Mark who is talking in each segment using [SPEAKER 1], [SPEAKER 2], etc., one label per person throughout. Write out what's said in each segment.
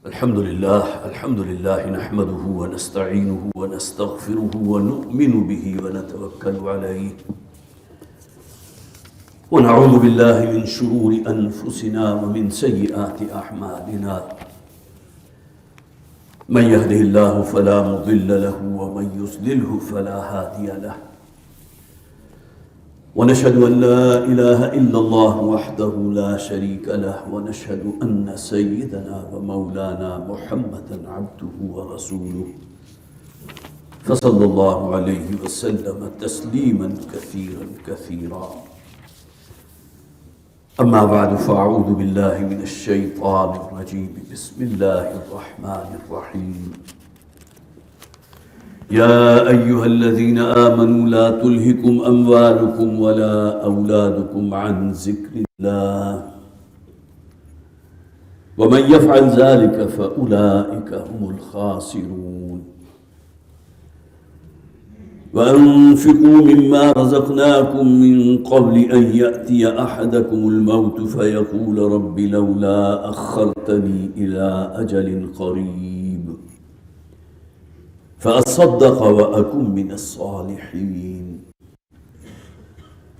[SPEAKER 1] الحمد لله نحمده ونستعينه ونستغفره ونؤمن به ونتوكل عليه ونعوذ بالله من شرور أنفسنا ومن سيئات أعمالنا من يهده الله فلا مضل له ومن يضلله فلا هادي له ونشهد أن لا إله إلا الله وحده لا شريك له ونشهد أن سيدنا ومولانا محمدا عبده ورسوله فصلى الله عليه وسلم تسليما كثيرا كثيرا أما بعد فأعوذ بالله من الشيطان الرجيم بسم الله الرحمن الرحيم يا أيها الذين آمنوا لا تلهكم أموالكم ولا أولادكم عن ذكر الله ومن يفعل ذلك فأولئك هم الخاسرون وأنفقوا مما رزقناكم من قبل أن يأتي أحدكم الموت فيقول رب لولا أخرتني إلى أجل قريب فأصدق وأكن من الصالحين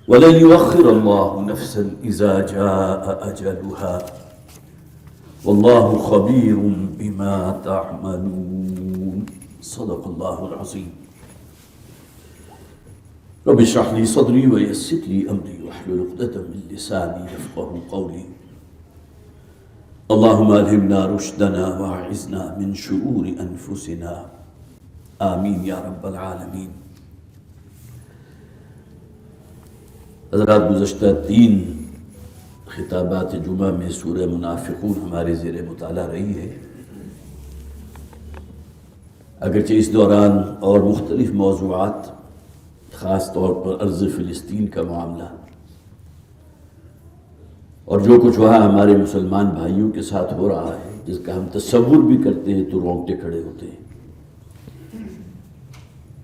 [SPEAKER 1] ولن يؤخر الله نفسا إذا جاء أجلها والله خبير بما تعملون صدق الله العظيم رب اشرح لي صدري ويسر لي أمري واحلل عقدة من لساني يفقهوا قولي اللهم ألهمنا رشدنا وأعذنا من شرور أنفسنا آمین یا رب العالمین۔ حضرات، گزشتہ 3 خطابات جمعہ میں سورہ منافقون ہمارے زیر مطالعہ رہی ہے۔ اگرچہ اس دوران اور مختلف موضوعات، خاص طور پر ارض فلسطین کا معاملہ اور جو کچھ وہاں ہمارے مسلمان بھائیوں کے ساتھ ہو رہا ہے، جس کا ہم تصور بھی کرتے ہیں تو رونگٹے کھڑے ہوتے ہیں۔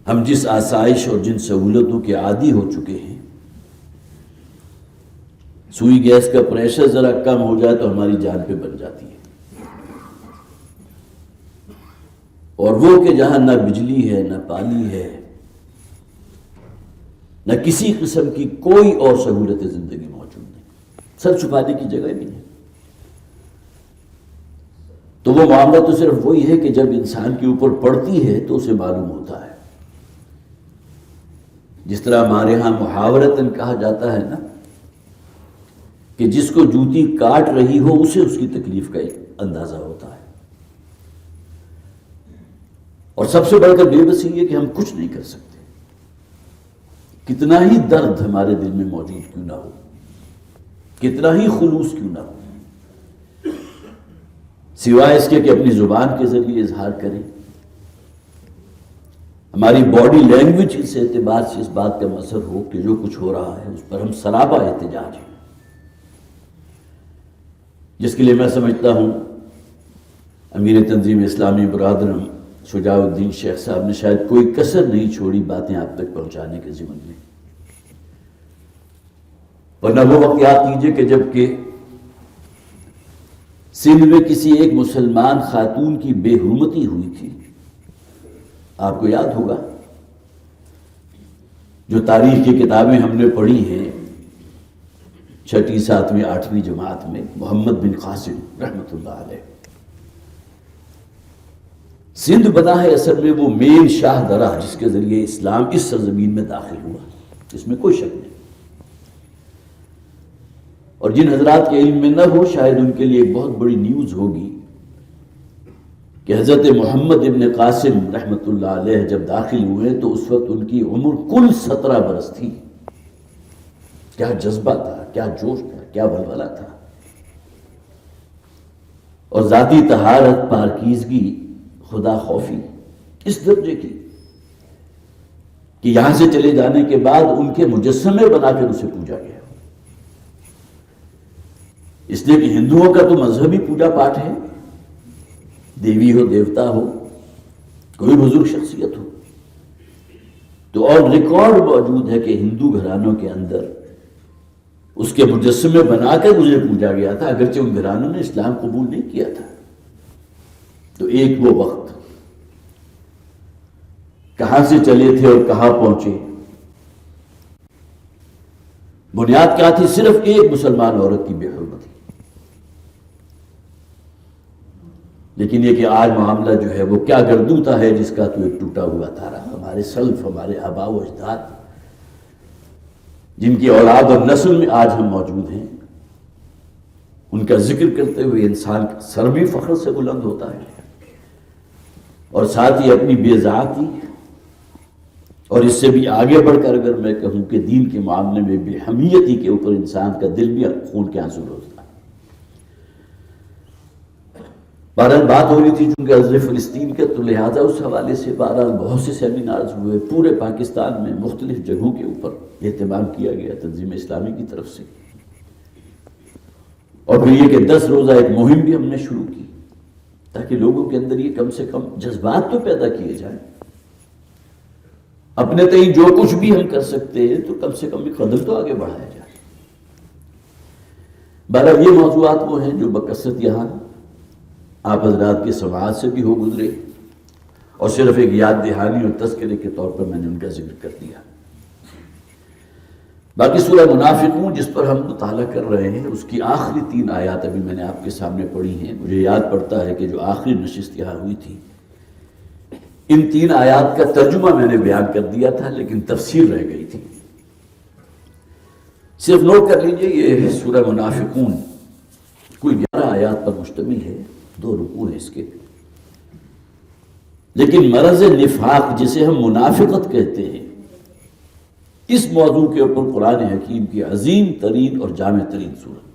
[SPEAKER 1] ہم جس آسائش اور جن سہولتوں کے عادی ہو چکے ہیں، سوئی گیس کا پریشر ذرا کم ہو جائے تو ہماری جان پہ بن جاتی ہے، اور وہ کہ جہاں نہ بجلی ہے، نہ پانی ہے، نہ کسی قسم کی کوئی اور سہولت زندگی موجود نہیں، سر چھپانے کی جگہ نہیں ہے، تو وہ معاملہ تو صرف وہی ہے کہ جب انسان کے اوپر پڑتی ہے تو اسے معلوم ہوتا ہے۔ جس طرح ہمارے ہاں محاورتاً کہا جاتا ہے نا کہ جس کو جوتی کاٹ رہی ہو اسے اس کی تکلیف کا اندازہ ہوتا ہے، اور سب سے بڑھ کر بے بسی یہ کہ ہم کچھ نہیں کر سکتے، کتنا ہی درد ہمارے دل میں موجود کیوں نہ ہو، کتنا ہی خلوص کیوں نہ ہو، سوائے اس کے کہ اپنی زبان کے ذریعے اظہار کریں، ہماری باڈی لینگویج اس اعتبار سے اس بات کا مظہر ہو کہ جو کچھ ہو رہا ہے اس پر ہم سرابہ احتجاج ہیں، جس کے لیے میں سمجھتا ہوں امیر تنظیم اسلامی برادرم شجاع الدین شیخ صاحب نے شاید کوئی کسر نہیں چھوڑی باتیں آپ تک پہنچانے کے ضمن میں، ورنہ وہ وقت یاد کیجئے کہ جب کہ سندھ میں کسی ایک مسلمان خاتون کی بے حرمتی ہوئی تھی، آپ کو یاد ہوگا، جو تاریخ کی کتابیں ہم نے پڑھی ہیں 6ٹھی 7ویں 8ویں جماعت میں، محمد بن قاسم رحمۃ اللہ علیہ، سندھ بنا ہے اصل میں وہ مین شاہ درہ جس کے ذریعے اسلام اس سرزمین میں داخل ہوا، اس میں کوئی شک نہیں، اور جن حضرات کے علم میں نہ ہو شاید ان کے لیے ایک بہت بڑی نیوز ہوگی کہ حضرت محمد ابن قاسم رحمۃ اللہ علیہ جب داخل ہوئے تو اس وقت ان کی عمر کل 17 برس تھی۔ کیا جذبہ تھا، کیا جوش تھا، کیا ولولہ تھا، اور ذاتی طہارت، پاکیزگی، خدا خوفی اس درجے کی کہ یہاں سے چلے جانے کے بعد ان کے مجسمے بنا کر اسے پوجا گیا، اس لیے کہ ہندوؤں کا تو مذہبی پوجا پاٹ ہے، دیوی ہو، دیوتا ہو، کوئی بزرگ شخصیت ہو، تو اور ریکارڈ موجود ہے کہ ہندو گھرانوں کے اندر اس کے مجسمے بنا کر اسے پوجا گیا تھا، اگرچہ ان گھرانوں نے اسلام قبول نہیں کیا تھا، تو ایک وہ وقت کہاں سے چلے تھے اور کہاں پہنچے. بنیاد کیا تھی؟ صرف ایک مسلمان عورت کی بے حرمتی. لیکن یہ کہ آج معاملہ جو ہے وہ کیا گردوتا ہے جس کا تو ایک ٹوٹا ہوا تارا. ہمارے سلف، ہمارے آباء و اجداد، جن کی اولاد اور نسل میں آج ہم موجود ہیں، ان کا ذکر کرتے ہوئے انسان کا سر بھی فخر سے بلند ہوتا ہے، اور ساتھ ہی اپنی بے ذاتی اور اس سے بھی آگے بڑھ کر اگر میں کہوں کہ دین کے معاملے میں بے حمیتی کے اوپر انسان کا دل بھی خون کے آنسو روتا ہے. بہرحال بات ہو رہی تھی چونکہ عزل فلسطین کا، تو لہٰذا اس حوالے سے بہرحال بہت سے سیمینارز ہوئے پورے پاکستان میں، مختلف جگہوں کے اوپر اہتمام کیا گیا تنظیم اسلامی کی طرف سے. اور پھر یہ کہ 10 روزہ ایک مہم بھی ہم نے شروع کی تاکہ لوگوں کے اندر یہ کم سے کم جذبات تو پیدا کیے جائیں. اپنے تئیں جو کچھ بھی ہم کر سکتے ہیں تو کم سے کم ایک قدم تو آگے بڑھایا جائے. بہرحال یہ موضوعات وہ ہیں جو بکثرت یہاں آپ حضرات کے سماعت سے بھی ہو گزرے، اور صرف ایک یاد دہانی اور تذکرے کے طور پر میں نے ان کا ذکر کر دیا. باقی سورہ منافقون جس پر ہم مطالعہ کر رہے ہیں، اس کی آخری 3 آیات ابھی میں نے آپ کے سامنے پڑھی ہیں. مجھے یاد پڑتا ہے کہ جو آخری نشست یہاں ہوئی تھی، ان 3 آیات کا ترجمہ میں نے بیان کر دیا تھا، لیکن تفسیر رہ گئی تھی. صرف نوٹ کر لیجئے، یہ سورہ منافقون کوئی 11 آیات پر مشتمل ہے، 2 رکوع ہیں اس کے. لیکن مرض نفاق جسے ہم منافقت کہتے ہیں، اس موضوع کے اوپر قرآن حکیم کی عظیم ترین اور جامع ترین صورت.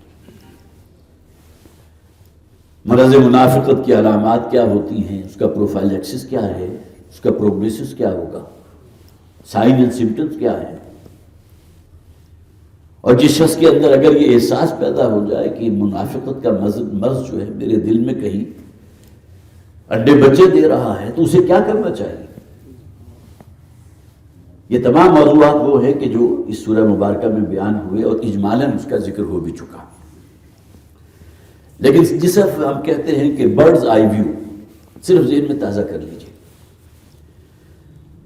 [SPEAKER 1] مرض منافقت کی علامات کیا ہوتی ہیں، اس کا پروفائلیکسس کیا ہے، اس کا پروگنوسس کیا ہوگا، سائن اینڈ سمپٹمز کیا ہے. اور جس شخص کے اندر اگر یہ احساس پیدا ہو جائے کہ منافقت کا مرض جو ہے میرے دل میں کہیں انڈے بچے دے رہا ہے، تو اسے کیا کرنا چاہیے. یہ تمام موضوعات وہ ہیں کہ جو اس سورہ مبارکہ میں بیان ہوئے، اور اجمالاً اس کا ذکر ہو بھی چکا. لیکن جسے ہم کہتے ہیں کہ برڈز آئی ویو، صرف ذہن میں تازہ کر لیجئے.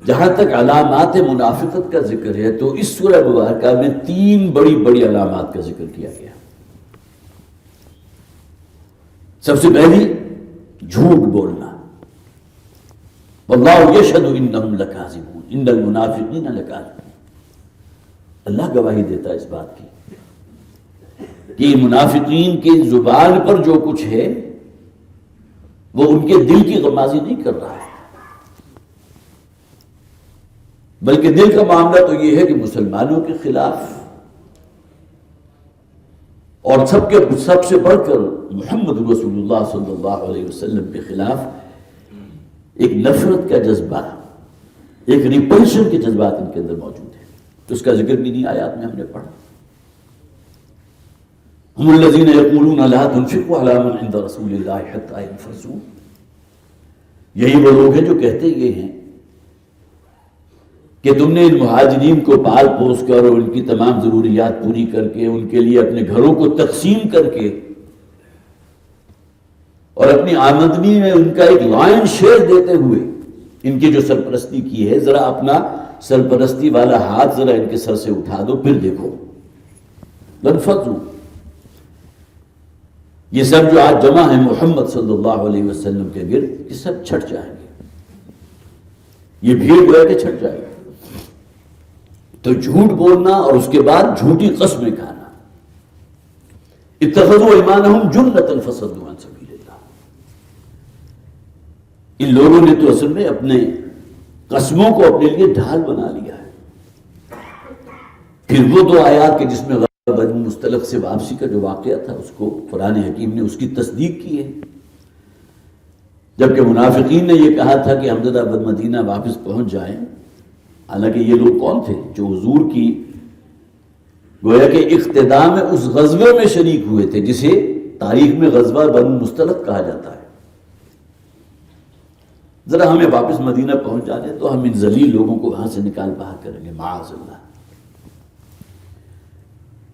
[SPEAKER 1] جہاں تک علامات منافقت کا ذکر ہے تو اس سورہ مبارکہ میں 3 بڑی بڑی علامات کا ذکر کیا گیا. سب سے پہلی، جھوٹ بولنا. واللہ یشہد انہم لکاذبون ان المنافقین لکاذبون. اللہ گواہی دیتا ہے اس بات کی کہ منافقین کی زبان پر جو کچھ ہے وہ ان کے دل کی غمازی نہیں کر رہا ہے، بلکہ دل کا معاملہ تو یہ ہے کہ مسلمانوں کے خلاف، اور سب سے بڑھ کر محمد رسول اللہ صلی اللہ علیہ وسلم کے خلاف ایک نفرت کا جذبہ، ایک ریپلشن کے جذبات ان کے اندر موجود ہیں. تو اس کا ذکر بھی نہیں آیات میں ہم نے پڑھا. ہم الذین یقولون لا تنفقوا علی من عند رسول اللہ حتی ينفضوا. یہی وہ لوگ ہیں جو کہتے یہ ہیں کہ تم نے ان مہاجرین کو پال پوس کر اور ان کی تمام ضروریات پوری کر کے، ان کے لیے اپنے گھروں کو تقسیم کر کے، اور اپنی آمدنی میں ان کا ایک لائن شیئر دیتے ہوئے ان کی جو سرپرستی کی ہے، ذرا اپنا سرپرستی والا ہاتھ ذرا ان کے سر سے اٹھا دو، پھر دیکھو لنفضوا. یہ سب جو آج جمع ہیں محمد صلی اللہ علیہ وسلم کے گرد، یہ سب چھٹ جائیں گے. یہ بھیڑ گویا کہ چھٹ جائے گی. تو جھوٹ بولنا اور اس کے بعد جھوٹی قسمیں کھانا. اتخذوا ایمانہم جنۃ فصدوا عن سبیل اللہ. ان لوگوں نے تو اصل میں اپنے قسموں کو اپنے لیے ڈھال بنا لیا ہے. پھر وہ 2 آیات کے جس میں بنو مستلق سے واپسی کا جو واقعہ تھا، اس کو قرآن حکیم نے اس کی تصدیق کی ہے. جبکہ منافقین نے یہ کہا تھا کہ ہم ذرا مدینہ واپس پہنچ جائیں. حالانکہ یہ لوگ کون تھے؟ جو حضور کی گویا کہ اقتداء میں اس غزوے میں شریک ہوئے تھے جسے تاریخ میں غزوہ بنو مستلق کہا جاتا ہے. ذرا ہمیں واپس مدینہ پہنچ جانے تو ہم ان ذلیل لوگوں کو وہاں سے نکال باہر کریں گے معاذ اللہ.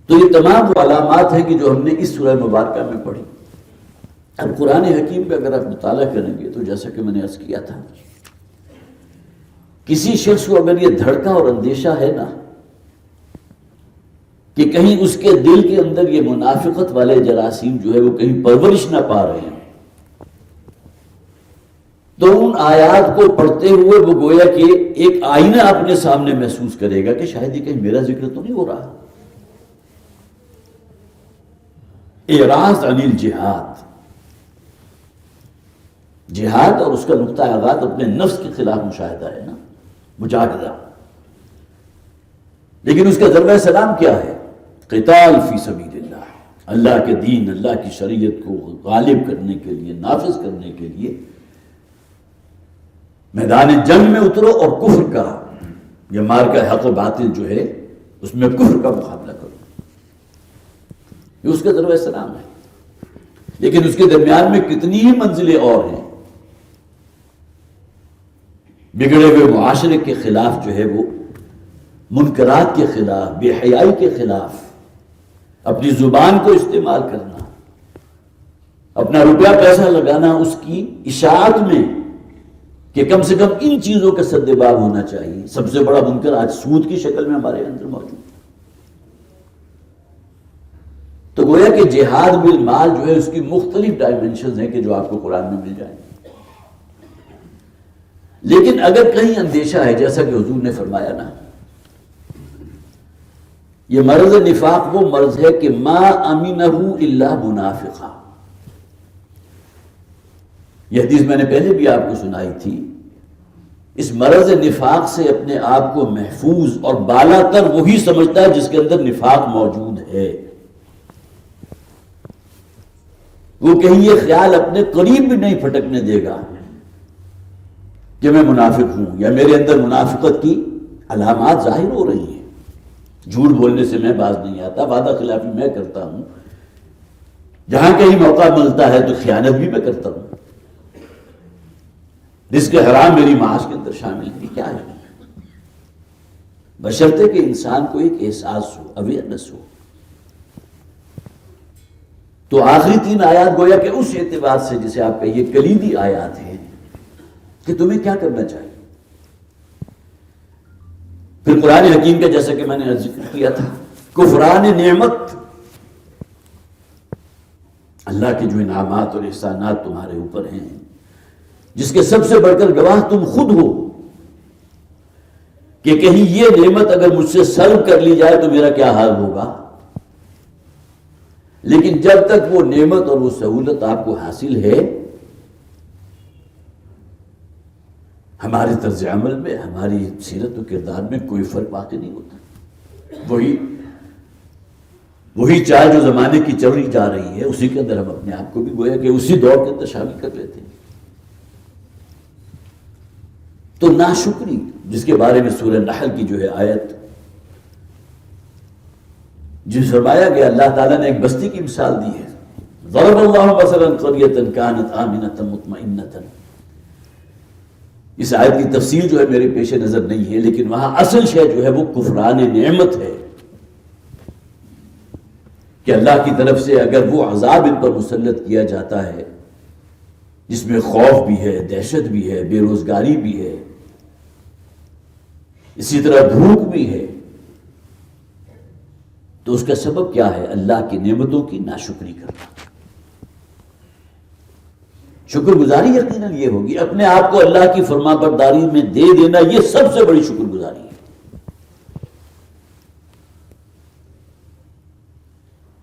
[SPEAKER 1] تو یہ تمام وہ علامات ہیں کہ جو ہم نے اس سورہ مبارکہ میں پڑھی. اب قرآن حکیم کا اگر آپ مطالعہ کریں گے تو جیسا کہ میں نے عرض کیا تھا، کسی شخص کو اگر یہ دھڑکا اور اندیشہ ہے نا کہ کہیں اس کے دل کے اندر یہ منافقت والے جراثیم جو ہے وہ کہیں پرورش نہ پا رہے ہیں، تو ان آیات کو پڑھتے ہوئے وہ گویا کہ ایک آئینہ اپنے سامنے محسوس کرے گا کہ شاید یہ کہیں میرا ذکر تو نہیں ہو رہا۔ اعراض عن الجہاد، جہاد اور اس کا نقطہ آغاز اپنے نفس کے خلاف مشاہدہ ہے نا، مجاہدہ، لیکن اس کا ضربہ سلام کیا ہے؟ قتال فی سبیل اللہ، اللہ کے دین، اللہ کی شریعت کو غالب کرنے کے لیے، نافذ کرنے کے لیے میدان جنگ میں اترو اور کفر کا یہ مارکہ حق و باطل جو ہے اس میں کفر کا مقابلہ کرو، یہ اس کا ضرب سلام ہے۔ لیکن اس کے درمیان میں کتنی ہی منزلیں اور ہیں۔ بگڑے ہوئے معاشرے کے خلاف جو ہے وہ منکرات کے خلاف، بے حیائی کے خلاف اپنی زبان کو استعمال کرنا، اپنا روپیہ پیسہ لگانا اس کی اشاعت میں کہ کم سے کم ان چیزوں کا سدباب ہونا چاہیے۔ سب سے بڑا منکر آج سود کی شکل میں ہمارے اندر موجود ہے۔ تو گویا کہ جہاد بالمال جو ہے اس کی مختلف ڈائمنشنز ہیں کہ جو آپ کو قرآن میں مل جائیں۔ لیکن اگر کہیں اندیشہ ہے، جیسا کہ حضور نے فرمایا نا، یہ مرض نفاق وہ مرض ہے کہ ما امنہ الا منافقہ۔ یہ حدیث میں نے پہلے بھی آپ کو سنائی تھی۔ اس مرض نفاق سے اپنے آپ کو محفوظ اور بالا تر وہی سمجھتا ہے جس کے اندر نفاق موجود ہے۔ وہ کہیں یہ خیال اپنے قریب بھی نہیں پھٹکنے دے گا کہ میں منافق ہوں یا میرے اندر منافقت کی علامات ظاہر ہو رہی ہیں۔ جھوٹ بولنے سے میں باز نہیں آتا، وعدہ خلافی میں کرتا ہوں، جہاں کہیں موقع ملتا ہے تو خیانت بھی میں کرتا ہوں، رزق حرام میری معاش کے اندر شامل ہے۔ کیا ہے؟ بشرطے کہ انسان کو ایک احساس ہو، اویئرنس ہو۔ تو آخری 3 آیات گویا کہ اس اعتبار سے جسے آپ کہیے کلیدی آیات ہیں کہ تمہیں کیا کرنا چاہیے۔ پھر قرآن حکیم کا جیسا کہ میں نے ذکر کیا تھا، کفران نعمت، اللہ کے جو انعامات اور احسانات تمہارے اوپر ہیں، جس کے سب سے بڑھ کر گواہ تم خود ہو کہ کہیں یہ نعمت اگر مجھ سے سلب کر لی جائے تو میرا کیا حال ہوگا۔ لیکن جب تک وہ نعمت اور وہ سہولت آپ کو حاصل ہے، ہمارے طرز عمل میں، ہماری سیرت و کردار میں کوئی فرق واقع نہیں ہوتا۔ وہی چائے جو زمانے کی چل رہی جا رہی ہے، اسی کے اندر ہم اپنے آپ کو بھی گویا کہ اسی دور کے اندر شامل کر لیتے ہیں۔ تو ناشکری، جس کے بارے میں سورہ نحل کی جو ہے آیت جس فرمایا گیا، اللہ تعالیٰ نے ایک بستی کی مثال دی ہے، ضرب اللہ مثلا قریۃ کانت آمنۃ مطمئنۃ۔ اس آیت کی تفسیر جو ہے میرے پیش نظر نہیں ہے، لیکن وہاں اصل شے جو ہے وہ کفران نعمت ہے کہ اللہ کی طرف سے اگر وہ عذاب ان پر مسلط کیا جاتا ہے جس میں خوف بھی ہے، دہشت بھی ہے، بے روزگاری بھی ہے، اسی طرح بھوک بھی ہے، تو اس کا سبب کیا ہے؟ اللہ کی نعمتوں کی ناشکری کرنا۔ شکر گزاری یقیناً یہ ہوگی، اپنے آپ کو اللہ کی فرما برداری میں دے دینا، یہ سب سے بڑی شکر گزاری ہے۔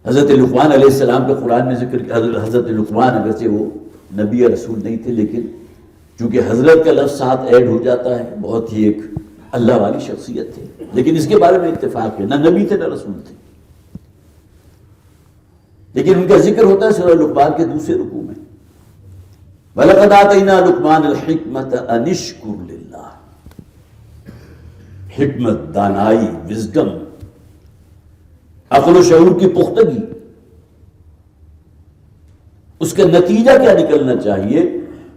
[SPEAKER 1] حضرت لقمان علیہ السلام کا قرآن میں ذکر کیا۔ حضرت لقمان اگرچہ وہ نبی یا رسول نہیں تھے، لیکن چونکہ حضرت کا لفظ ساتھ ایڈ ہو جاتا ہے، بہت ہی ایک اللہ والی شخصیت تھے، لیکن اس کے بارے میں اتفاق ہے، نہ نبی تھے نہ رسول تھے، لیکن ان کا ذکر ہوتا ہے سورہ لقمان کے دوسرے رکوع میں، وَلَقَدْ آتَيْنَا لُقْمَانَ الْحِكْمَةَ أَنِ اشْكُرْ لِلَّهِ۔ حکمت، دانائی، وزڈم، عقل و شعور کی پختگی، اس کا نتیجہ کیا نکلنا چاہیے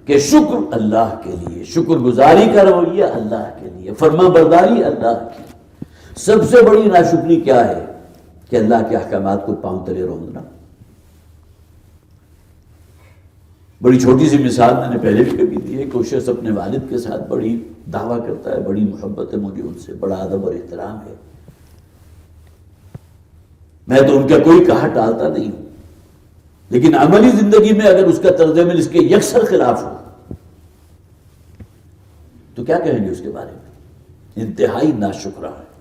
[SPEAKER 1] کہ شکر اللہ کے لیے، شکر گزاری کا رویہ اللہ کے لیے، فرما برداری اللہ کی۔ سب سے بڑی ناشکری کیا ہے؟ کہ اللہ کے احکامات کو پاؤں تلے روندنا، بڑی چھوٹی سی مثال میں نے پہلے بھی کبھی دی ہے کہ وہ شخص اپنے والد کے ساتھ بڑی دعویٰ کرتا ہے، بڑی محبت ہے مجھے ان سے، بڑا ادب اور احترام ہے، میں تو ان کا کوئی کہا ٹالتا نہیں ہوں، لیکن عملی زندگی میں اگر اس کا طرز عمل اس کے یکسر خلاف ہو تو کیا کہیں گے اس کے بارے میں؟ انتہائی ناشکرا ہے۔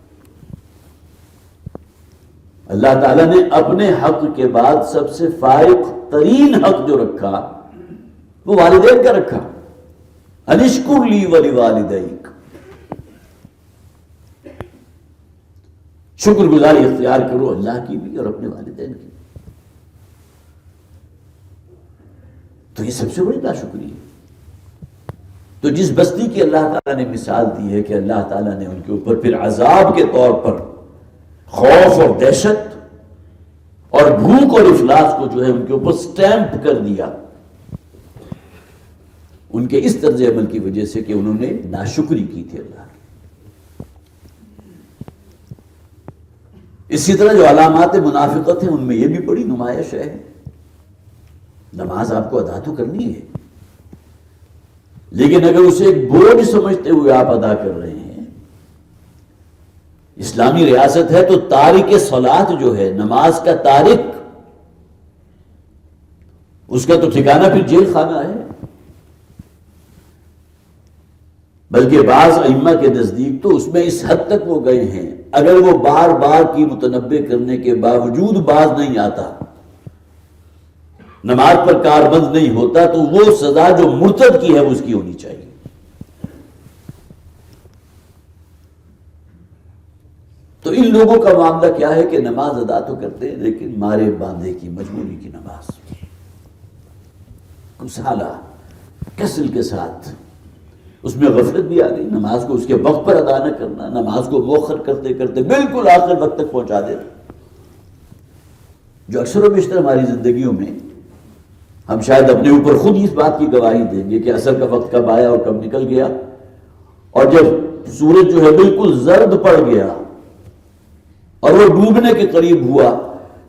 [SPEAKER 1] اللہ تعالیٰ نے اپنے حق کے بعد سب سے فائق ترین حق جو رکھا وہ والدین کا رکھا، انشکر لی ولوالدیک، شکر گزاری اختیار کرو اللہ کی بھی اور اپنے والدین کی۔ تو یہ سب سے بڑی ناشکری ہے۔ تو جس بستی کی اللہ تعالیٰ نے مثال دی ہے کہ اللہ تعالیٰ نے ان کے اوپر پھر عذاب کے طور پر خوف اور دہشت اور بھوک اور افلاس کو جو ہے ان کے اوپر سٹیمپ کر دیا، ان کے اس طرز عمل کی وجہ سے کہ انہوں نے ناشکری کی تھی اللہ کی۔ اسی طرح جو علامات منافقت ہیں ان میں یہ بھی بڑی نمائش ہے۔ نماز آپ کو ادا تو کرنی ہے، لیکن اگر اسے ایک بوجھ سمجھتے ہوئے آپ ادا کر رہے ہیں، اسلامی ریاست ہے تو تارک صلاۃ جو ہے، نماز کا تارک، اس کا تو ٹھکانہ پھر جیل خانہ ہے۔ بلکہ بعض ائمہ کے نزدیک تو اس میں اس حد تک وہ گئے ہیں، اگر وہ بار بار کی متنبہ کرنے کے باوجود باز نہیں آتا، نماز پر کاربند نہیں ہوتا، تو وہ سزا جو مرتد کی ہے وہ اس کی ہونی چاہیے۔ تو ان لوگوں کا معاملہ کیا ہے کہ نماز ادا تو کرتے ہیں لیکن مارے باندھے کی، مجبوری کی نماز، کسالہ کسل کے ساتھ، اس میں غفلت بھی آ گئی، نماز کو اس کے وقت پر ادا نہ کرنا، نماز کو مؤخر کرتے کرتے بالکل آخر وقت تک پہنچا دینا، جو اکثر و بیشتر ہماری زندگیوں میں ہم شاید اپنے اوپر خود اس بات کی گواہی دیں گے کہ عصر کا وقت کب آیا اور کب نکل گیا، اور جب سورج جو ہے بالکل زرد پڑ گیا اور وہ ڈوبنے کے قریب ہوا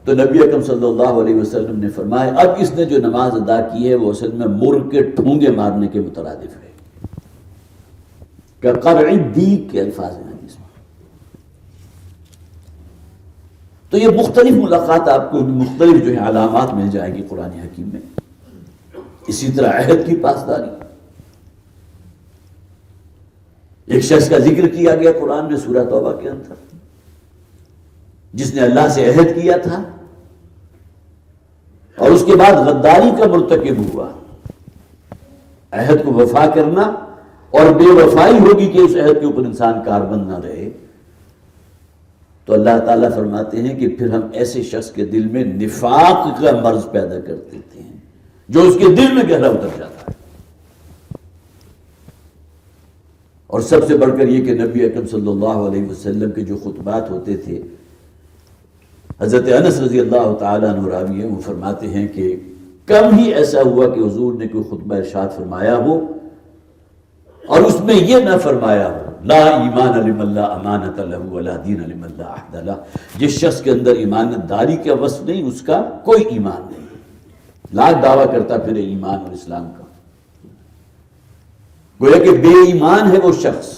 [SPEAKER 1] تو نبی اکرم صلی اللہ علیہ وسلم نے فرمایا اب اس نے جو نماز ادا کی ہے وہ اصل میں مرغ کے ٹھونگے مارنے کے مترادف ہے، کہ قرع الدیگ کے الفاظ ہیں حدیث میں۔ تو یہ مختلف ملاقات آپ کو مختلف جو ہے علامات مل جائے گی قرآن حکیم میں۔ اسی طرح عہد کی پاسداری، ایک شخص کا ذکر کیا گیا قرآن میں سورہ توبہ کے اندر، جس نے اللہ سے عہد کیا تھا اور اس کے بعد غداری کا مرتکب ہوا۔ عہد کو وفا کرنا اور بے وفائی ہوگی کہ اس عہد کے اوپر انسان کاربند نہ رہے، تو اللہ تعالیٰ فرماتے ہیں کہ پھر ہم ایسے شخص کے دل میں نفاق کا مرض پیدا کر دیتے ہیں جو اس کے دل میں گہرا اتر جاتا ہے۔ اور سب سے بڑھ کر یہ کہ نبی اکرم صلی اللہ علیہ وسلم کے جو خطبات ہوتے تھے، حضرت انس رضی اللہ تعالیٰ عنہ راوی ہیں، وہ فرماتے ہیں کہ کم ہی ایسا ہوا کہ حضور نے کوئی خطبہ ارشاد فرمایا ہو اور اس میں یہ نہ فرمایا ہو لا ایمان لمن لا امانت لہ ولا دین لمن لا عہد لہ، جس شخص کے اندر ایمانت داری کا وصف نہیں اس کا کوئی ایمان نہیں، لاکھ دعویٰ کرتا پھر ایمان اور اسلام کا۔ گویا کہ بے ایمان ہے وہ شخص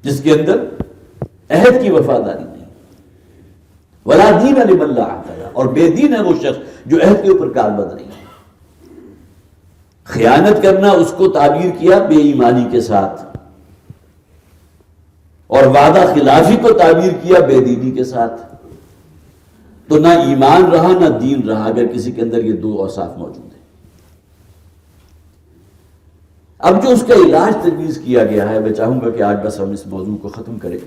[SPEAKER 1] جس کے اندر عہد کی وفاداری نہیں، ولا دین لمن لا عہد لہ، اور بے دین ہے وہ شخص جو عہد کے اوپر کاربند نہیں ہے۔ خیانت کرنا اس کو تعبیر کیا بے ایمانی کے ساتھ، اور وعدہ خلافی کو تعبیر کیا بے دینی کے ساتھ۔ تو نہ ایمان رہا نہ دین رہا اگر کسی کے اندر یہ دو اوصاف موجود ہیں۔ اب جو اس کا علاج تجویز کیا گیا ہے، میں چاہوں گا کہ آج بس ہم اس موضوع کو ختم کریں،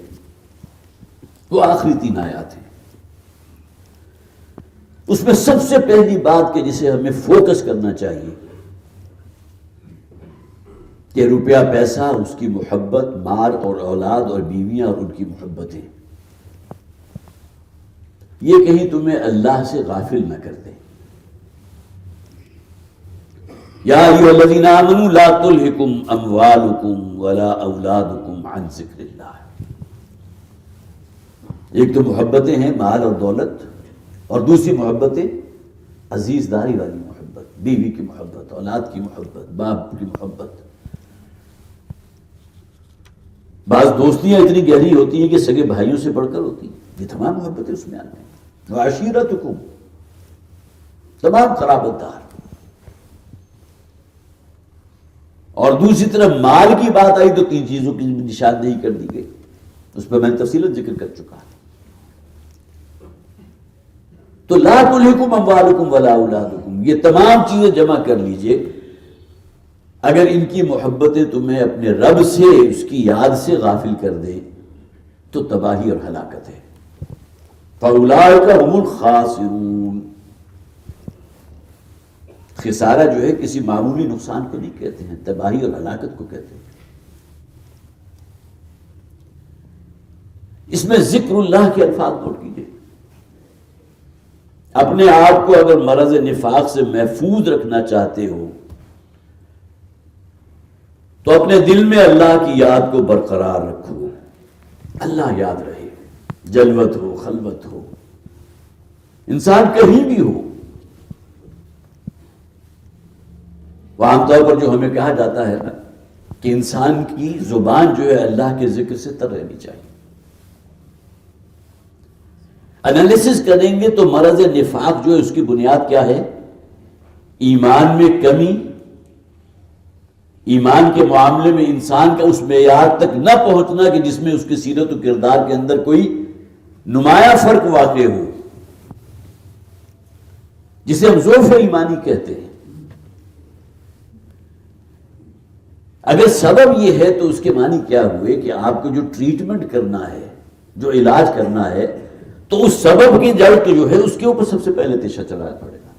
[SPEAKER 1] وہ آخری 3 آیات ہیں۔ اس میں سب سے پہلی بات کہ جسے ہمیں فوکس کرنا چاہیے کہ روپیہ پیسہ، اس کی محبت، مال اور اولاد اور بیویاں اور ان کی محبتیں، یہ کہیں تمہیں اللہ سے غافل نہ کر دیں۔ یا ایھا الذین آمنوا لا تلھکم اموالکم ولا اولادکم عن ذکر اللہ۔ ایک تو محبتیں ہیں مال اور دولت، اور دوسری محبتیں عزیز داری والی محبت، بیوی کی محبت، اولاد کی محبت، باپ کی محبت. بعض دوستیاں اتنی گہری ہوتی ہیں کہ سگے بھائیوں سے بڑھ کر ہوتی ہیں. یہ تمام محبتیں اس میں آتی ہیں. وعشیرتکم، تمام قرابت دار. اور دوسری طرف مال کی بات آئی تو 3 چیزوں کی نشاندہی کر دی گئی، اس پہ میں تفصیل ذکر کر چکا. تو لا تلہکم اموالکم ولا اولادکم، یہ تمام چیزیں جمع کر لیجئے. اگر ان کی محبتیں تمہیں اپنے رب سے، اس کی یاد سے غافل کر دیں تو تباہی اور ہلاکت ہے. فاولئک هم الخاسرون. خسارہ جو ہے کسی معمولی نقصان کو نہیں کہتے ہیں، تباہی اور ہلاکت کو کہتے ہیں. اس میں ذکر اللہ کے الفاظ نوٹ کیجیے. اپنے آپ کو اگر مرض نفاق سے محفوظ رکھنا چاہتے ہو تو اپنے دل میں اللہ کی یاد کو برقرار رکھو. اللہ یاد رہے، جلوت ہو، خلوت ہو، انسان کہیں بھی ہو. عام طور پر جو ہمیں کہا جاتا ہے نا کہ انسان کی زبان جو ہے اللہ کے ذکر سے تر رہنی چاہیے. انالیسس کریں گے تو مرض نفاق جو ہے اس کی بنیاد کیا ہے؟ ایمان میں کمی، ایمان کے معاملے میں انسان کا اس معیار تک نہ پہنچنا کہ جس میں اس کی سیرت و کردار کے اندر کوئی نمایاں فرق واقع ہو، جسے ہم ضعف ایمانی کہتے ہیں. اگر سبب یہ ہے تو اس کے معنی کیا ہوئے کہ آپ کو جو ٹریٹمنٹ کرنا ہے، جو علاج کرنا ہے، تو اس سبب کی جڑ تو جو ہے اس کے اوپر سب سے پہلے تیشہ چلانا پڑے گا.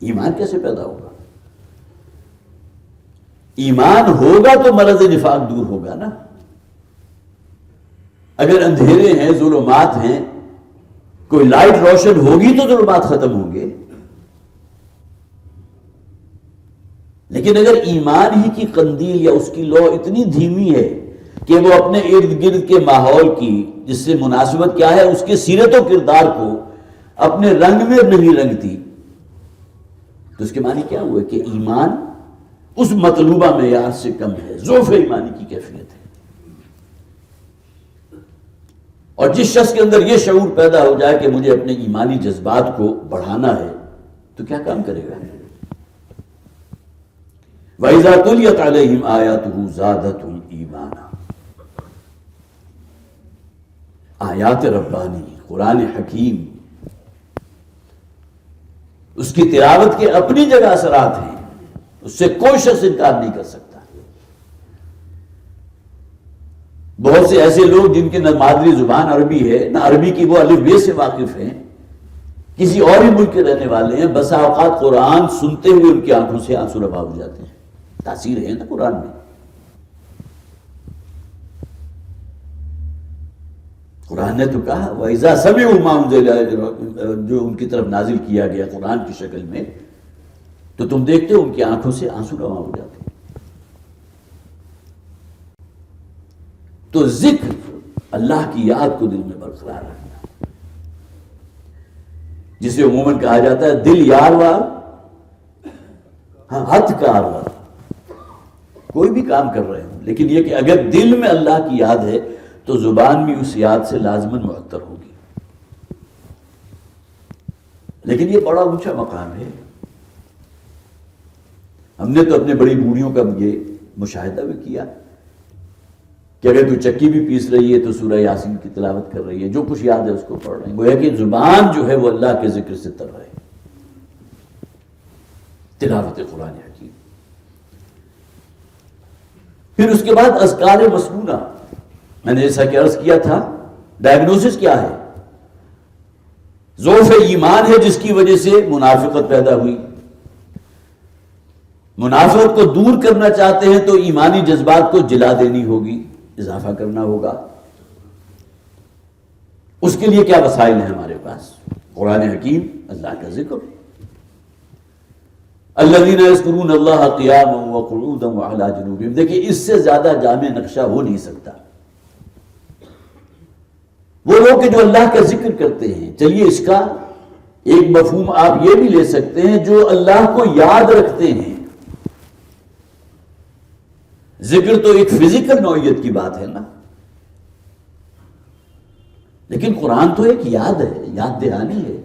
[SPEAKER 1] ایمان کیسے پیدا ہوگا؟ ایمان ہوگا تو مرض نفاق دور ہوگا نا. اگر اندھیرے ہیں، ظلمات ہیں، کوئی لائٹ روشن ہوگی تو ظلمات ختم ہوں گے. لیکن اگر ایمان ہی کی قندیل یا اس کی لو اتنی دھیمی ہے کہ وہ اپنے ارد گرد کے ماحول کی جس سے مناسبت کیا ہے اس کے سیرت و کردار کو اپنے رنگ میں نہیں رنگتی، تو اس کے معنی کیا ہوا کہ ایمان اس مطلوبہ معیار سے کم ہے، ضعف ایمانی کی کیفیت ہے. اور جس شخص کے اندر یہ شعور پیدا ہو جائے کہ مجھے اپنے ایمانی جذبات کو بڑھانا ہے تو کیا کام کرے گا؟ وَإِذَا تُلِيَتْ عَلَيْهِمْ آيَاتُهُ زَادَتْهُمْ ایمانا. آیات ربانی، قرآن حکیم، اس کی تلاوت کے اپنی جگہ اثرات ہیں، اس سے کوئی شخص انکار نہیں کر سکتا. بہت سے ایسے لوگ جن کے نہ مادری زبان عربی ہے، نہ عربی کی وہ الف بے سے واقف ہیں، کسی اور ہی ملک کے رہنے والے ہیں، بسا اوقات قرآن سنتے ہوئے ان کی آنکھوں سے آنسو روا ہو جاتے ہیں. تاثیر ہے نا قرآن میں. قرآن نے تو کہا وَإِذَا سَمِعُوا مَا أُنزِلَ، جو ان کی طرف نازل کیا گیا قرآن کی شکل میں، تو تم دیکھتے ہو ان کی آنکھوں سے آنسو رواں ہو جاتے ہیں. تو ذکر، اللہ کی یاد کو دل میں برقرار رکھنا، جسے عموماً کہا جاتا ہے دل یار وار ہتھ کار وار. کوئی بھی کام کر رہے ہوں، لیکن یہ کہ اگر دل میں اللہ کی یاد ہے تو زبان بھی اس یاد سے لازماً معطر ہوگی. لیکن یہ بڑا اونچا مقام ہے. ہم نے تو اپنے بڑی بوڑھیوں کا یہ مشاہدہ بھی کیا کہ اگر کوئی چکی بھی پیس رہی ہے تو سورہ یاسین کی تلاوت کر رہی ہے، جو کچھ یاد ہے اس کو پڑھ رہے ہیں. گویا کہ زبان جو ہے وہ اللہ کے ذکر سے تر رہے. تلاوت قرآن حکیم. پھر اس کے بعد اذکار مسنونہ. میں نے جیسا کہ عرض کیا تھا، ڈائگنوسس کیا ہے؟ ضعف ایمان ہے جس کی وجہ سے منافقت پیدا ہوئی. منافقت کو دور کرنا چاہتے ہیں تو ایمانی جذبات کو جلا دینی ہوگی، اضافہ کرنا ہوگا. اس کے لیے کیا وسائل ہیں ہمارے پاس؟ قرآن حکیم، اللہ کا ذکر. الذین یذکرون اللہ قیاما وقعودا وعلی جنوبہم. دیکھیے اس سے زیادہ جامع نقشہ ہو نہیں سکتا. وہ لوگ کہ جو اللہ کا ذکر کرتے ہیں. چلیے اس کا ایک مفہوم آپ یہ بھی لے سکتے ہیں جو اللہ کو یاد رکھتے ہیں. ذکر تو ایک فزیکل نوعیت کی بات ہے نا، لیکن قرآن تو ایک یاد ہے، یاد دہانی ہے.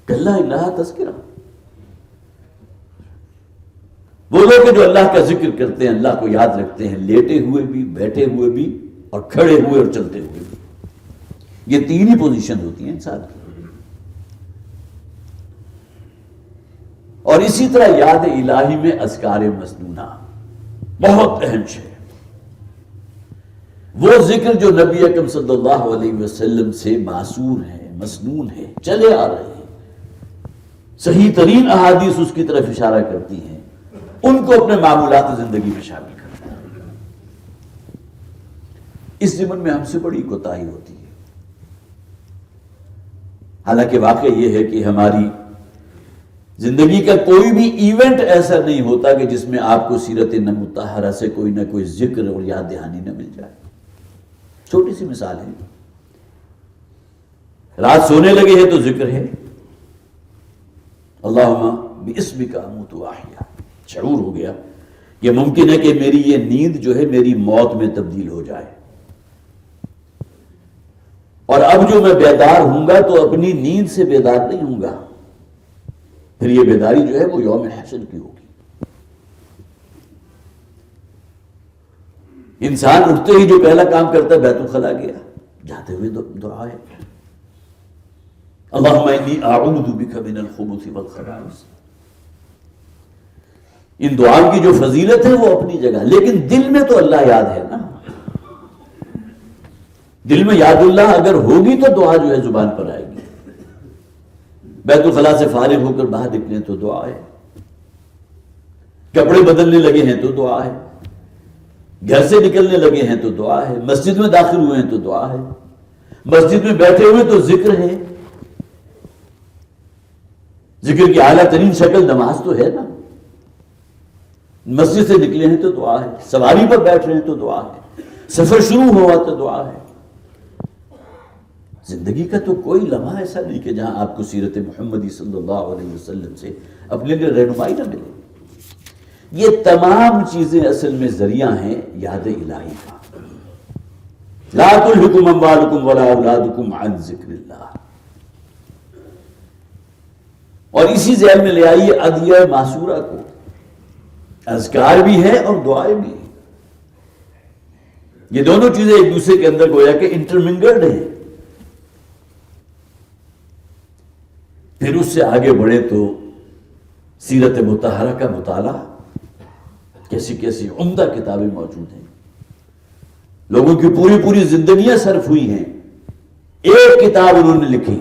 [SPEAKER 1] کلا انہا تذکرہ. وہ لوگ جو اللہ کا ذکر کرتے ہیں، اللہ کو یاد رکھتے ہیں، لیٹے ہوئے بھی، بیٹھے ہوئے بھی، اور کھڑے ہوئے اور چلتے ہوئے بھی. یہ تین ہی پوزیشن ہوتی ہیں انسان کی. اور اسی طرح یاد الہی میں اذکار مسنونہ بہت اہم ہے. وہ ذکر جو نبی اکرم صلی اللہ علیہ وسلم سے معصور ہے، مسنون ہے، چلے آ رہے ہیں، صحیح ترین احادیث اس کی طرف اشارہ کرتی ہیں، ان کو اپنے معمولات زندگی میں شامل کرنا. اس ضمن میں ہم سے بڑی کوتاہی ہوتی ہے. حالانکہ واقعہ یہ ہے کہ ہماری زندگی کا کوئی بھی ایونٹ ایسا نہیں ہوتا کہ جس میں آپ کو سیرت مطہرہ سے کوئی نہ کوئی ذکر اور یاد دہانی نہ مل جائے. چھوٹی سی مثال ہے، رات سونے لگے ہیں تو ذکر ہے، اللہم باسمک اموت واحیا. شعور ہو گیا کہ ممکن ہے کہ میری یہ نیند جو ہے میری موت میں تبدیل ہو جائے، اور اب جو میں بیدار ہوں گا تو اپنی نیند سے بیدار نہیں ہوں گا. پھر یہ بیداری جو ہے وہ یوم حشر کی ہوگی. انسان اٹھتے ہی جو پہلا کام کرتا ہے بیت الخلا گیا، جاتے ہوئے دعا ہے اللہم انی اعوذ بک من الخبث والخبائث. ان دعاؤں کی جو فضیلت ہے وہ اپنی جگہ، لیکن دل میں تو اللہ یاد ہے نا. دل میں یاد اللہ اگر ہوگی تو دعا جو ہے زبان پر آئے گی. بیت الخلا سے فارغ ہو کر باہر نکلیں تو دعا ہے، کپڑے بدلنے لگے ہیں تو دعا ہے، گھر سے نکلنے لگے ہیں تو دعا ہے، مسجد میں داخل ہوئے ہیں تو دعا ہے، مسجد میں بیٹھے ہوئے تو ذکر ہے. ذکر کی اعلیٰ ترین شکل نماز تو ہے نا. مسجد سے نکلے ہیں تو دعا ہے، سواری پر بیٹھ رہے ہیں تو دعا ہے، سفر شروع ہوا تو دعا ہے. زندگی کا تو کوئی لمحہ ایسا نہیں کہ جہاں آپ کو سیرت محمدی صلی اللہ علیہ وسلم سے اپنے لیے رہنمائی نہ ملے. یہ تمام چیزیں اصل میں ذریعہ ہیں یاد الہی کا. لا تلہکم اموالکم ولا اولادکم عن ذکر اللہ. اور اسی ذہن میں لے آئیے ادعیہ معصورہ کو. اذکار بھی ہے اور دعائیں بھی ہیں. یہ دونوں چیزیں ایک دوسرے کے اندر گویا کہ انٹرمنگلڈ ہیں. پھر اس سے آگے بڑھے تو سیرت مطہرہ کا مطالعہ، کیسی کیسی عمدہ کتابیں موجود ہیں. لوگوں کی پوری پوری زندگیاں صرف ہوئی ہیں، ایک کتاب انہوں نے لکھی.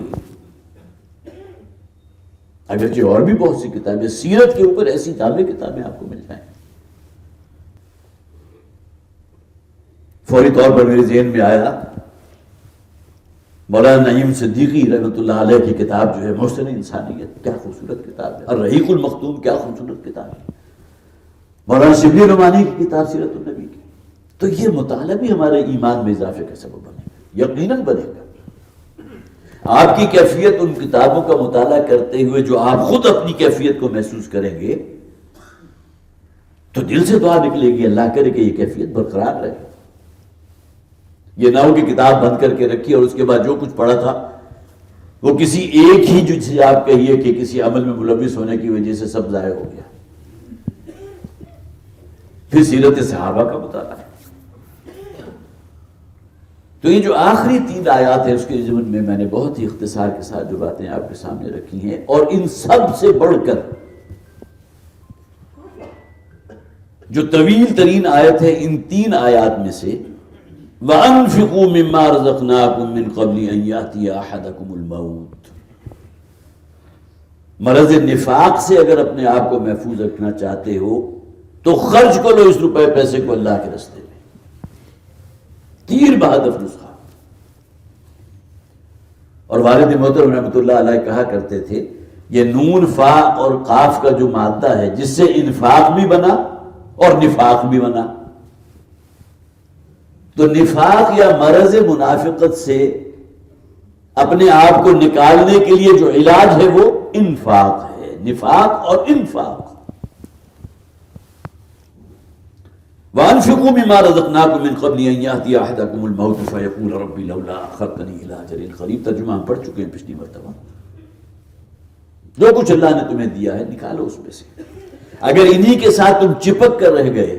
[SPEAKER 1] اگرچہ اور بھی بہت سی کتابیں سیرت کے اوپر ایسی کتابیں آپ کو مل جائیں. فوری طور پر میرے ذہن میں آیا مولانا نعیم صدیقی رحمۃ اللہ علیہ کی کتاب جو ہے محسن انسانیت، کیا خوبصورت کتاب ہے. الرحیق المختوم کیا خوبصورت کتاب ہے. مولانا شبلی نعمانی کی کتاب سیرت النبی کی. تو یہ مطالعہ بھی ہمارے ایمان میں اضافے کا سبب بنے گا، یقیناً بنے گا. آپ کی کیفیت ان کتابوں کا مطالعہ کرتے ہوئے جو آپ خود اپنی کیفیت کو محسوس کریں گے تو دل سے دعا نکلے گی اللہ کرے کہ یہ کیفیت برقرار رہے. یہ نہ ہو کہ کتاب بند کر کے رکھی اور اس کے بعد جو کچھ پڑھا تھا وہ کسی ایک ہی جسے آپ کہیے کہ کسی عمل میں ملوث ہونے کی وجہ سے سب ضائع ہو گیا. پھر سیرت صحابہ کا مطالعہ ہے. تو یہ جو آخری 3 آیات ہیں اس کے ضمن میں میں نے بہت ہی اختصار کے ساتھ جو باتیں آپ کے سامنے رکھی ہیں، اور ان سب سے بڑھ کر جو طویل ترین آیت ہے ان 3 آیات میں سے وَأَنفِقُوا مِمَّا رَزَقْنَاكُم مِّن قَبْلِ أَن يَأْتِيَ أَحَدَكُمُ الْمَوْتُ. مرض نفاق سے اگر اپنے آپ کو محفوظ رکھنا چاہتے ہو تو خرچ کرو اس روپے پیسے کو اللہ کے راستے میں. تیر بہادر نسخہ. اور والد محترم رحمۃ اللہ علیہ کہا کرتے تھے یہ نون فا اور قاف کا جو مادہ ہے جس سے انفاق بھی بنا اور نفاق بھی بنا. تو نفاق یا مرض منافقت سے اپنے آپ کو نکالنے کے لیے جو علاج ہے وہ انفاق ہے، نفاق اور انفاق۔ وَأَنفِقُوا مِمَّا رَزَقْنَاكُم مِّن قَبْلِ أَن يَأْتِيَ أَحَدَكُمُ الْمَوْتُ فَيَقُولَ رَبِّ لَوْلَا أَخَّرْتَنِي إِلَىٰ أَجَلٍ قَرِيبٍ، ترجمہ ہم پڑھ چکے ہیں پچھلی مرتبہ۔ جو کچھ اللہ نے تمہیں دیا ہے نکالو اس میں سے، اگر انہی کے ساتھ تم چپک کر رہ گئے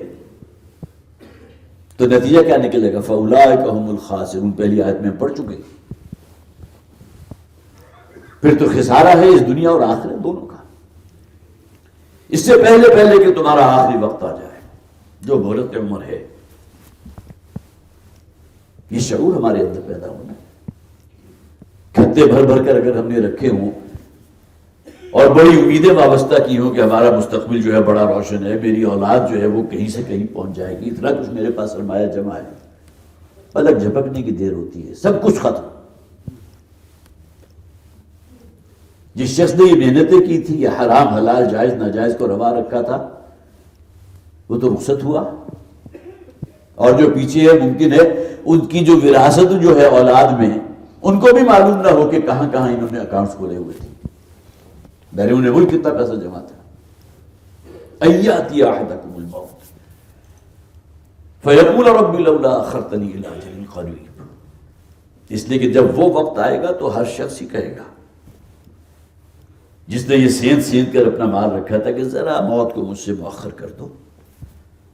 [SPEAKER 1] تو نتیجہ کیا نکلے گا؟ فَأُولَٰئِكَ هُمُ الْخَاسِرُونَ، پہلی آیت میں ہم پڑھ چکے۔ پھر تو خسارہ ہے اس دنیا اور آخرت دونوں کا۔ اس سے پہلے کہ تمہارا آخری وقت آ جائے، جو مہلت عمر ہے، یہ شعور ہمارے اندر پیدا ہونا، کھتے بھر بھر کر اگر ہم نے رکھے ہوں اور بڑی امیدیں وابستہ کی ہوں کہ ہمارا مستقبل جو ہے بڑا روشن ہے، میری اولاد جو ہے وہ کہیں سے کہیں پہنچ جائے گی، اتنا کچھ میرے پاس سرمایہ جمع ہے، پلک جھپکنے کی دیر ہوتی ہے، سب کچھ ختم۔ جس شخص نے یہ محنتیں کی تھی، یہ حرام حلال جائز ناجائز کو روا رکھا تھا، وہ تو رخصت ہوا، اور جو پیچھے ہے ممکن ہے ان کی جو وراثت جو ہے اولاد میں، ان کو بھی معلوم نہ ہو کہ کہاں کہاں انہوں نے اکاؤنٹس کھولے ہوئے تھے، بیرون ملک کتنا پیسہ جمع تھا۔ ایاتی احدکم الموت فیقول رب لولا اخرتنی الی اجل قریب، اس لیے کہ جب وہ وقت آئے گا تو ہر شخص ہی کہے گا، جس نے یہ سینت کر اپنا مال رکھا تھا کہ ذرا موت کو مجھ سے مؤخر کر دو،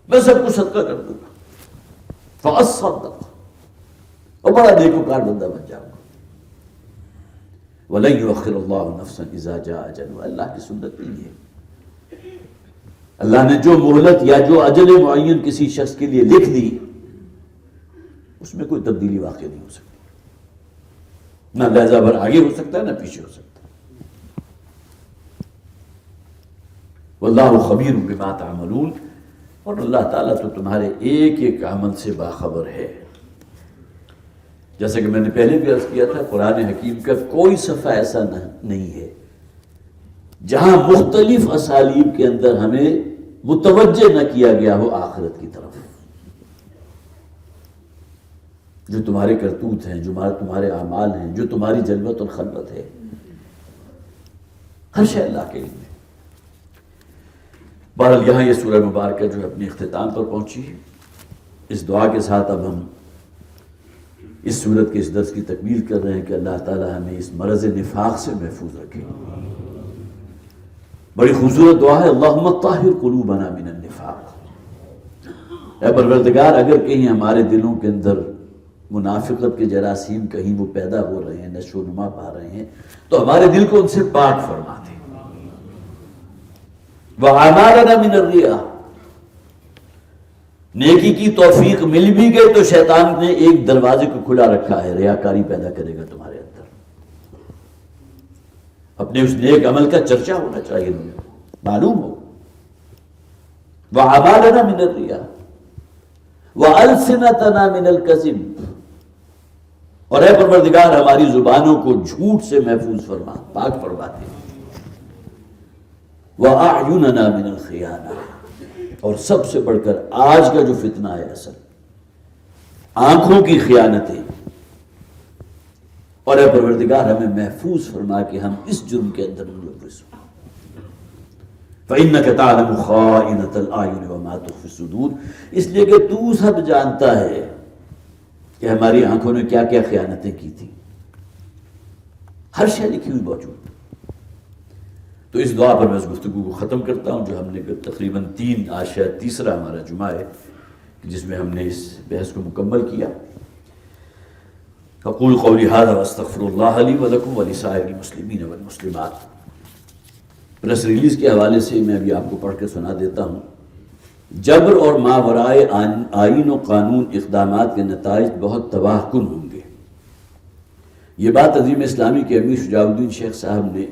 [SPEAKER 1] میں سب کو صدقہ کر دوں گا، فاصدق، اور بڑا نیکوکار بندہ بن جاؤں گا۔ وَلَن يُؤَخِّرَ اللَّهُ نَفْسًا إِذَا جَاءَ أَجَلُهَا، اللہ کی سنت نہیں ہے، اللہ نے جو مہلت یا جو اجل معین کسی شخص کے لیے لکھ دی، اس میں کوئی تبدیلی واقع نہیں ہو سکتی، نہ لہجہ بھر آگے ہو سکتا ہے نہ پیچھے ہو سکتا ہے۔ واللہ خبیر بما تعملون، اور اللہ تعالیٰ تو تمہارے ایک ایک عمل سے باخبر ہے۔ جیسا کہ میں نے پہلے بھی عرض کیا تھا، قرآن حکیم کا کوئی صفحہ ایسا نہیں ہے جہاں مختلف اسالیب کے اندر ہمیں متوجہ نہ کیا گیا ہو آخرت کی طرف۔ جو تمہارے کرتوت ہیں، جو تمہارے اعمال ہیں، جو تمہاری جلوت اور خلوت ہے، ہر شے اللہ کے علم ہے۔ بہرحال یہاں یہ سورہ مبارکہ جو اپنے اختتام پر پہنچی ہے، اس دعا کے ساتھ اب ہم اس سورت کے اس درس کی تکمیل کر رہے ہیں کہ اللہ تعالی ہمیں اس مرض نفاق سے محفوظ رکھے۔ بڑی خوبصورت دعا ہے، اللہم طہر قلوبنا من النفاق، اے پروردگار اگر کہیں ہمارے دلوں کے اندر منافقت کے جراثیم کہیں وہ پیدا ہو رہے ہیں، نشو و نما پا رہے ہیں، تو ہمارے دل کو ان سے پاک فرما دے۔ وَعَمَالَنَا مِنَ الرِّيَا، نیکی کی توفیق مل بھی گئی تو شیطان نے ایک دروازے کو کھلا رکھا ہے، ریاکاری پیدا کرے گا تمہارے اندر، اپنے اس نیک عمل کا چرچا ہونا چاہیے، معلوم ہو۔ وَعَمَالَنَا مِنَ الرِّيَا وَأَلْسِنَتَنَا مِنَ الْكَذِبِ، اور اے پروردگار ہماری زبانوں کو جھوٹ سے محفوظ فرما، پاک فرما دے۔ وَأَعْيُنَنَا مِنَ الْخِيَانَةِ، اور سب سے بڑھ کر آج کا جو فتنہ ہے اصل، آنکھوں کی خیانتیں، اور اے پروردگار ہمیں محفوظ فرما کہ ہم اس جرم کے اندر ملوث ہوں۔ فَإِنَّكَ تَعْلَمُ خَائِنَةَ الْأَعْيُنِ وَمَا تُخْفِي الصُّدُورُ، اس لیے کہ تو سب جانتا ہے کہ ہماری آنکھوں نے کیا کیا خیانتیں کی تھی، ہر شے لکھی ہوئی موجود۔ تو اس دعا پر میں اس گفتگو کو ختم کرتا ہوں، جو ہم نے تقریباً آج شاید تیسرا ہمارا جمعہ ہے جس میں ہم نے اس بحث کو مکمل کیا۔ اقول قولی ھذا واستغفر اللہ لی ولکم ولسائر المسلمین والمسلمات۔ پریس ریلیز کے حوالے سے میں ابھی آپ کو پڑھ کے سنا دیتا ہوں۔ جبر اور ماورائے آئین و قانون اقدامات کے نتائج بہت تباہ کن ہوں گے۔ یہ بات عظیم اسلامی کے امیر شجاع الدین شیخ صاحب نے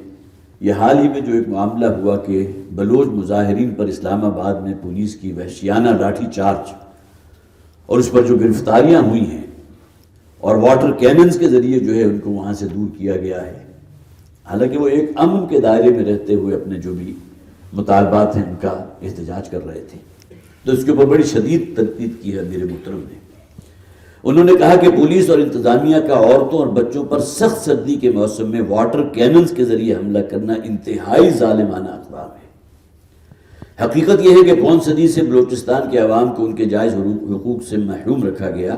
[SPEAKER 1] یہ حال ہی میں جو ایک معاملہ ہوا کہ بلوچ مظاہرین پر اسلام آباد میں پولیس کی وحشیانہ لاٹھی چارج اور اس پر جو گرفتاریاں ہوئی ہیں اور واٹر کیننز کے ذریعے جو ہے ان کو وہاں سے دور کیا گیا ہے، حالانکہ وہ ایک امن کے دائرے میں رہتے ہوئے اپنے جو بھی مطالبات ہیں ان کا احتجاج کر رہے تھے، تو اس کے اوپر بڑی شدید تنقید کی ہے میرے محترم نے۔ انہوں نے کہا کہ پولیس اور انتظامیہ کا عورتوں اور بچوں پر سخت سردی کے موسم میں واٹر کیننز کے ذریعے حملہ کرنا انتہائی ظالمانہ اقدام ہے۔ حقیقت یہ ہے کہ 5 صدی سے بلوچستان کے عوام کو ان کے جائز حقوق سے محروم رکھا گیا،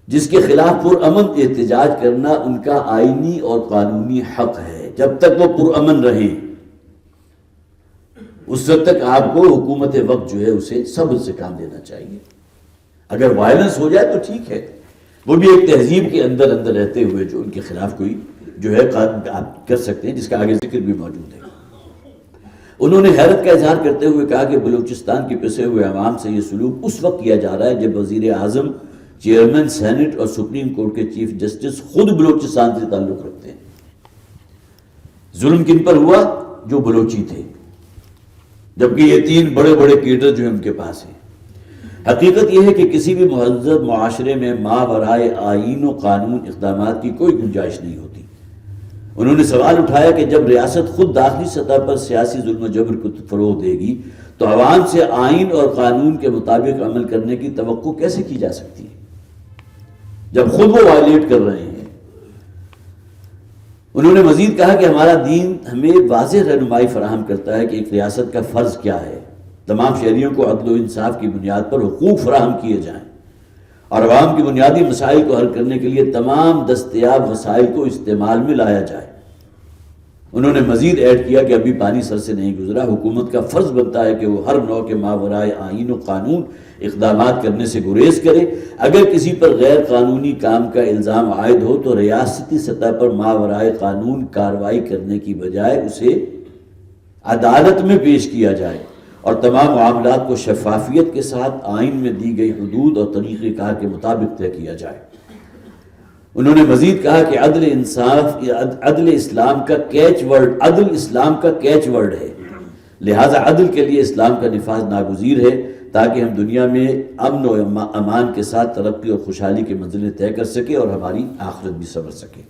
[SPEAKER 1] جس کے خلاف پرامن احتجاج کرنا ان کا آئینی اور قانونی حق ہے۔ جب تک وہ پرامن رہیں اس وقت تک آپ کو حکومت وقت جو ہے اسے صبر سے کام لینا چاہیے۔ اگر وائلنس ہو جائے تو ٹھیک ہے، وہ بھی ایک تہذیب کے اندر رہتے ہوئے جو ان کے خلاف کوئی جو ہے آپ کر سکتے ہیں، جس کا آگے ذکر بھی موجود ہے۔ انہوں نے حیرت کا اظہار کرتے ہوئے کہا کہ بلوچستان کے پسے ہوئے عوام سے یہ سلوک اس وقت کیا جا رہا ہے جب وزیر اعظم، چیئرمین سینٹ اور سپریم کورٹ کے چیف جسٹس خود بلوچستان سے تعلق رکھتے ہیں۔ ظلم کن پر ہوا؟ جو بلوچی تھے، جبکہ یہ 3 بڑے کیڈر جو ہیں ان کے پاس ہیں۔ حقیقت یہ ہے کہ کسی بھی مہذب معاشرے میں ماورائے آئین و قانون اقدامات کی کوئی گنجائش نہیں ہوتی۔ انہوں نے سوال اٹھایا کہ جب ریاست خود داخلی سطح پر سیاسی ظلم و جبر کو فروغ دے گی تو عوام سے آئین اور قانون کے مطابق عمل کرنے کی توقع کیسے کی جا سکتی ہے جب خود وہ وائلیٹ کر رہے ہیں۔ انہوں نے مزید کہا کہ ہمارا دین ہمیں واضح رہنمائی فراہم کرتا ہے کہ ایک ریاست کا فرض کیا ہے، تمام شہریوں کو عدل و انصاف کی بنیاد پر حقوق فراہم کیے جائیں اور عوام کی بنیادی مسائل کو حل کرنے کے لیے تمام دستیاب وسائل کو استعمال میں لایا جائے۔ انہوں نے مزید ایڈ کیا کہ ابھی پانی سر سے نہیں گزرا، حکومت کا فرض بنتا ہے کہ وہ ہر نوع کے ماورائے آئین و قانون اقدامات کرنے سے گریز کرے۔ اگر کسی پر غیر قانونی کام کا الزام عائد ہو تو ریاستی سطح پر ماورائے قانون کارروائی کرنے کی بجائے اسے عدالت میں پیش کیا جائے اور تمام معاملات کو شفافیت کے ساتھ آئین میں دی گئی حدود اور طریقہ کار کے مطابق طے کیا جائے۔ انہوں نے مزید کہا کہ عدل اسلام کا کیچ ورڈ ہے، لہٰذا عدل کے لیے اسلام کا نفاذ ناگزیر ہے تاکہ ہم دنیا میں امن و امان کے ساتھ ترقی اور خوشحالی کی منزلیں طے کر سکیں اور ہماری آخرت بھی سنور سکے۔